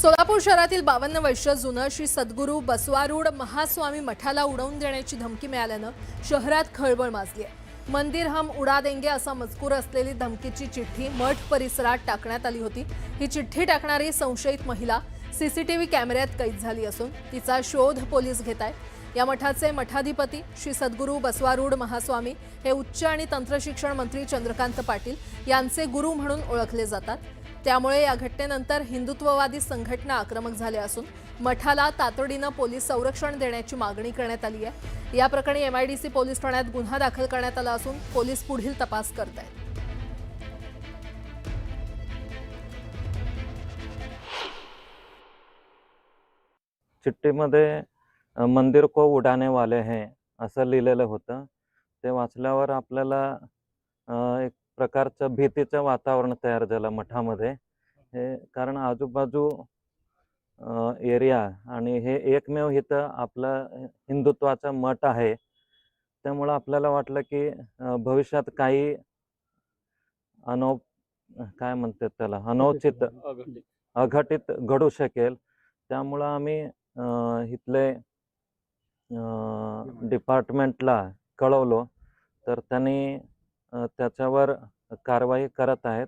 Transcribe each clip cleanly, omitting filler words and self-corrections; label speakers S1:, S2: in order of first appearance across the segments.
S1: सोलापूर शहरातील 52 वर्ष जुनं श्री सद्गुरू बसवारूढ महास्वामी मठाला उडवून देण्याची धमकी मिळाल्यानं शहरात खळबळ माजली आहे। मंदिर हम उडा देंगे असा मजकूर असलेली धमकीची चिठ्ठी मठ परिसरात टाकण्यात आली होती। ही चिठ्ठी टाकणारी संशयित महिला सीसीटीव्ही कॅमेऱ्यात कैद झाली असून तिचा शोध पोलीस घेत आहेत। या मठाचे मठाधिपती श्री सद्गुरू बसवारूढ महास्वामी हे उच्च आणि तंत्रशिक्षण मंत्री चंद्रकांत पाटील यांचे गुरु म्हणून ओळखले जातात। त्यामुळे या घटनेनंतर हिंदुत्ववादी संघटना आक्रमक झाल्या असून मठाला तातडीनं पोलीस संरक्षण देण्याची मागणी करण्यात आली आहे। या प्रकरणी एमआयडीसी पोलीस ठाण्यात गुन्हा दाखल करण्यात आला असून पोलीस पुढील तपास करत आहेत।
S2: चिठ्ठीमध्ये मंदिर को उडाने वाले हैं असं लिहिलेलं होतं। ते वाचल्यावर आपल्याला एक प्रकारचं भीतीचं वातावरण तयार झालं मठामध्ये। हे कारण आजूबाजू एरिया आणि हे एकमेव इथं आपलं हिंदुत्वाचं मठ आहे। त्यामुळं आपल्याला वाटलं की भविष्यात काही काय म्हणतात त्याला अनौचित अघटित घडू शकेल। त्यामुळं आम्ही इथले डिपार्टमेंटला कळवलो, तर त्यांनी त्याच्यावर कारवाई करत आहेत।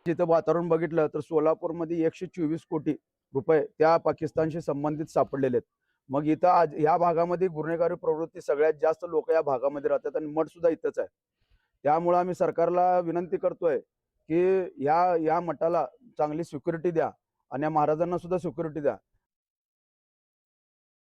S3: जिथं वातावरण बघितलं तर सोलापूरमध्ये 124 कोटी रुपये त्या पाकिस्तानशी संबंधित सापडलेले आहेत। मग इथं आज या भागामध्ये गुन्हेगारी प्रवृत्ती सगळ्यात जास्त लोक या भागामध्ये राहतात आणि मठ सुद्धा इथंच आहे। त्यामुळे आम्ही सरकारला विनंती करतोय की या मठाला चांगली सिक्युरिटी द्या आणि या महाराजांना सुद्धा सिक्युरिटी द्या।